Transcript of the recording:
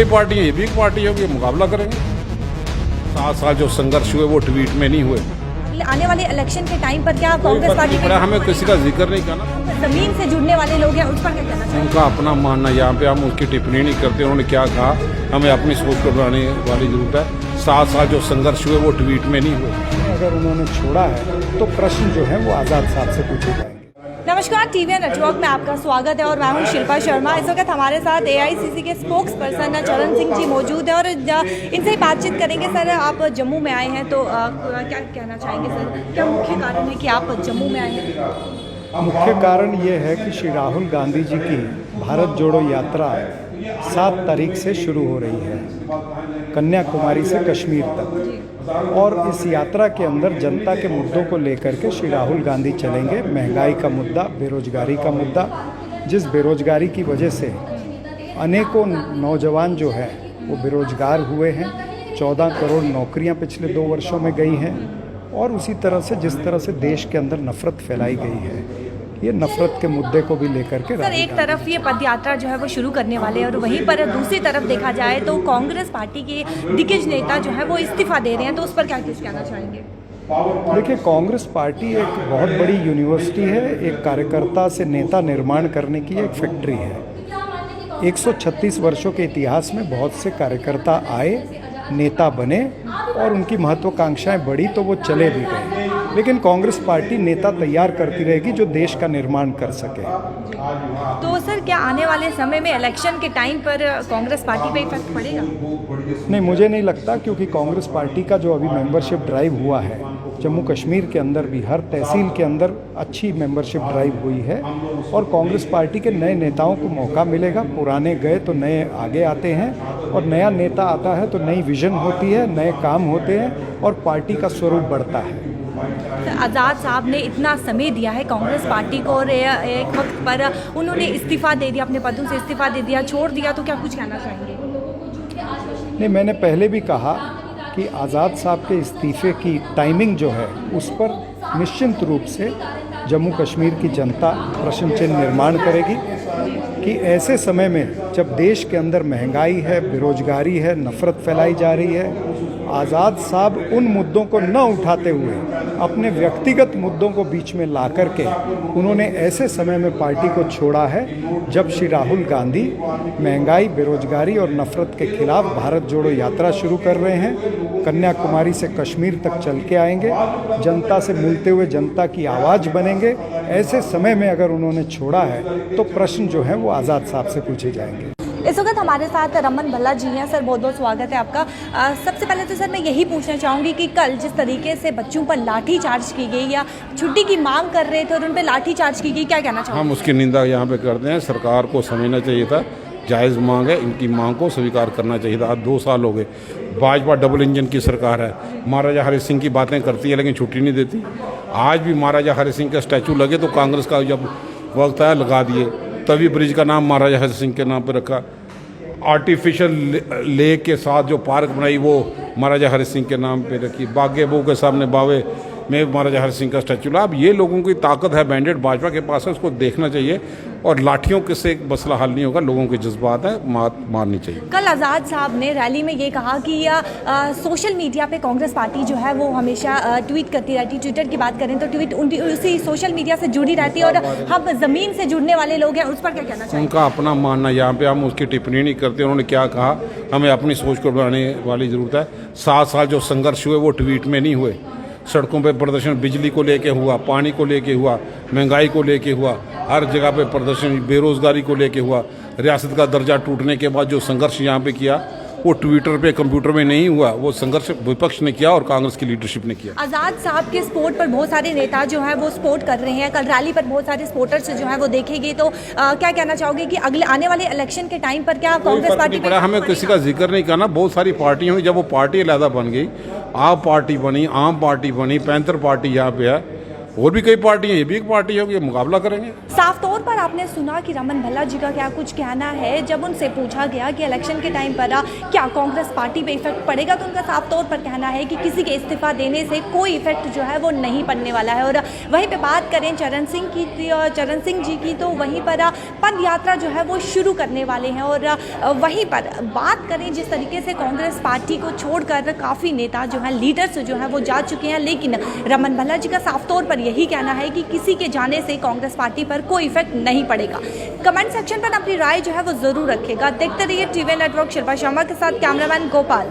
Party है, ये भी एक पार्टी होगी, मुकाबला करेंगे। 7 साल जो संघर्ष हुए वो ट्वीट में नहीं हुए। आने वाले इलेक्शन के टाइम पर क्या कांग्रेस पार्टी पे हमें किसी का जिक्र नहीं करना, जमीन से जुड़ने वाले लोग हैं उस पर क्या कहना चाहिए? उनका अपना मानना, यहाँ पे हम उसकी टिप्पणी नहीं करते। उन्होंने क्या कहा, हमें अपनी सोच को बनाने वाली जरूरत है। 7 साल जो संघर्ष हुए वो ट्वीट में नहीं हुए। अगर उन्होंने छोड़ा है तो प्रश्न जो है वो आज़ाद साहब से पूछे जाएंगे। नमस्कार, टीवीएन नेटवर्क में आपका स्वागत है और मैं हूं शिल्पा शर्मा। इस वक्त हमारे साथ एआईसीसी के स्पोक्स पर्सन चरण सिंह जी मौजूद हैं और इनसे ही बातचीत करेंगे। सर, आप जम्मू में आए हैं तो क्या कहना चाहेंगे सर? क्या मुख्य कारण है कि आप जम्मू में आए हैं? मुख्य कारण ये है कि श्री राहुल गांधी जी की भारत जोड़ो यात्रा 7 तारीख से शुरू हो रही है, कन्याकुमारी से कश्मीर तक। और इस यात्रा के अंदर जनता के मुद्दों को लेकर के श्री राहुल गांधी चलेंगे। महंगाई का मुद्दा, बेरोजगारी का मुद्दा, जिस बेरोजगारी की वजह से अनेकों नौजवान जो है वो बेरोजगार हुए हैं। 14 करोड़ नौकरियां पिछले 2 वर्षों में गई हैं। और उसी तरह से जिस तरह से देश के अंदर नफरत फैलाई गई है, ये नफरत के मुद्दे को भी लेकर के सर, एक तरफ ये पदयात्रा जो है वो शुरू करने वाले हैं और वहीं पर दूसरी तरफ देखा जाए तो कांग्रेस पार्टी के दिग्गज नेता जो है वो इस्तीफा दे रहे हैं, तो उस पर क्या कुछ कहना चाहेंगे? देखिए, कांग्रेस पार्टी एक बहुत बड़ी यूनिवर्सिटी है, एक कार्यकर्ता से नेता निर्माण करने की एक फैक्ट्री है। 136 वर्षों के इतिहास में बहुत से कार्यकर्ता आए, नेता बने और उनकी महत्वाकांक्षाएं बढ़ी तो वो चले भी गए। लेकिन कांग्रेस पार्टी नेता तैयार करती रहेगी जो देश का निर्माण कर सके। तो सर, क्या आने वाले समय में इलेक्शन के टाइम पर कांग्रेस पार्टी पे इफेक्ट पड़ेगा? नहीं, मुझे नहीं लगता, क्योंकि कांग्रेस पार्टी का जो अभी मेंबरशिप ड्राइव हुआ है जम्मू कश्मीर के अंदर भी हर तहसील के अंदर अच्छी मेंबरशिप ड्राइव हुई है और कांग्रेस पार्टी के नए नेताओं को मौका मिलेगा। पुराने गए तो नए आगे आते हैं और नया नेता आता है तो नई विजन होती है, नए काम होते हैं और पार्टी का स्वरूप बढ़ता है। आज़ाद साहब ने इतना समय दिया है कांग्रेस पार्टी को और एक वक्त पर उन्होंने इस्तीफा दे दिया, अपने पदों से इस्तीफा दे दिया, छोड़ दिया, तो क्या कुछ कहना चाहेंगे? नहीं, मैंने पहले भी कहा कि आज़ाद साहब के इस्तीफे की टाइमिंग जो है उस पर निश्चित रूप से जम्मू कश्मीर की जनता प्रश्न चिन्ह निर्माण करेगी कि ऐसे समय में जब देश के अंदर महंगाई है, बेरोजगारी है, नफरत फैलाई जा रही है, आज़ाद साहब उन मुद्दों को न उठाते हुए अपने व्यक्तिगत मुद्दों को बीच में ला करके उन्होंने ऐसे समय में पार्टी को छोड़ा है जब श्री राहुल गांधी महंगाई, बेरोजगारी और नफरत के खिलाफ भारत जोड़ो यात्रा शुरू कर रहे हैं। कन्याकुमारी से कश्मीर तक चल के आएंगे, जनता से मिलते हुए जनता की आवाज़ बनेंगे। ऐसे समय में अगर उन्होंने छोड़ा है तो प्रश्न जो है वो आज़ाद साहब से पूछे जाएंगे। इस वक्त हमारे साथ रमन भल्ला जी हैं। सर, बहुत बहुत स्वागत है आपका। सबसे पहले तो सर मैं यही पूछना चाहूँगी कि कल जिस तरीके से बच्चों पर लाठी चार्ज की गई या छुट्टी की मांग कर रहे थे और उन पर लाठी चार्ज की गई, क्या कहना चाहोगे? हम उसकी निंदा यहाँ पे करते हैं। सरकार को समझना चाहिए था, जायज़ मांग है, इनकी मांग को स्वीकार करना चाहिए था। आज 2 साल हो गए, भाजपा डबल इंजन की सरकार है। महाराजा हरि सिंह की बातें करती है लेकिन छुट्टी नहीं देती। आज भी महाराजा हरि सिंह का स्टैचू लगे तो कांग्रेस का जब वक्त आया लगा दिए, तभी ब्रिज का नाम महाराजा हरि सिंह के नाम पर रखा। आर्टिफिशियल लेक के साथ जो पार्क बनाई वो महाराजा हरि सिंह के नाम पे रखी। बागे बहू के सामने बावे में महाराजा हरि सिंह का स्टैचू ला। अब ये लोगों की ताकत है, बैंडेड भाजपा के पास है, उसको देखना चाहिए। और लाठियों के से मसला हल नहीं होगा, लोगों के जज्बात है, मारनी चाहिए। कल आज़ाद साहब ने रैली में ये कहा कि सोशल मीडिया पे कांग्रेस पार्टी जो है वो हमेशा ट्वीट करती रहती, ट्विटर की बात करें तो ट्वीट उसी सोशल मीडिया से जुड़ी रहती है और हम ज़मीन से जुड़ने वाले लोग हैं, उस पर क्या कहना चाहिए? उनका अपना मानना, यहाँ पे हम उसकी टिप्पणी नहीं करते। उन्होंने क्या कहा, हमें अपनी सोच को बनाने वाली ज़रूरत है। 7 साल जो संघर्ष हुए वो ट्वीट में नहीं हुए। सड़कों पे प्रदर्शन बिजली को लेके हुआ, पानी को लेके हुआ, महंगाई को लेके हुआ, हर जगह पे प्रदर्शन बेरोजगारी को लेके हुआ। रियासत का दर्जा टूटने के बाद जो संघर्ष यहाँ पे किया वो ट्विटर पे, कंप्यूटर में नहीं हुआ, वो संघर्ष विपक्ष ने किया और कांग्रेस की लीडरशिप ने किया। आज़ाद साहब के सपोर्ट पर बहुत सारे नेता जो है वो सपोर्ट कर रहे हैं। कल रैली पर बहुत सारे सपोर्टर्स जो है वो देखेंगे, तो क्या कहना चाहोगे कि अगले आने वाले इलेक्शन के टाइम पर क्या कांग्रेस पार्टी पे हमें किसी का जिक्र नहीं करना। बहुत सारी पार्टियां हुई, जब वो पार्टी अलहदा बन गई, आप पार्टी बनी, आम पार्टी बनी, पैंथर पार्टी यहाँ पे है, और भी कई पार्टी हैं, ये भी एक पार्टी होगी, मुकाबला करेंगे। साफ तौर पर आपने सुना कि रमन भल्ला जी का क्या कुछ कहना है। जब उनसे पूछा गया कि इलेक्शन के टाइम पर क्या कांग्रेस पार्टी पे इफेक्ट पड़ेगा, तो उनका साफ तौर पर कहना है कि किसी के इस्तीफा देने से कोई इफेक्ट जो है वो नहीं पड़ने वाला है। और वहीं पे बात करें चरण सिंह जी की, तो वहीं पर पद यात्रा जो है वो शुरू करने वाले हैं। और वहीं पर बात करें जिस तरीके से कांग्रेस पार्टी को छोड़कर काफ़ी नेता जो है, लीडर्स जो है वो जा चुके हैं, लेकिन रमन भल्ला जी का साफ तौर पर यही कहना है कि किसी के जाने से कांग्रेस पार्टी पर कोई इफेक्ट नहीं पड़ेगा। कमेंट सेक्शन पर अपनी राय जो है वो जरूर रखेगा। देखते रहिए टीवी नेटवर्क। शिल्पा शर्मा के साथ कैमरामैन गोपाल।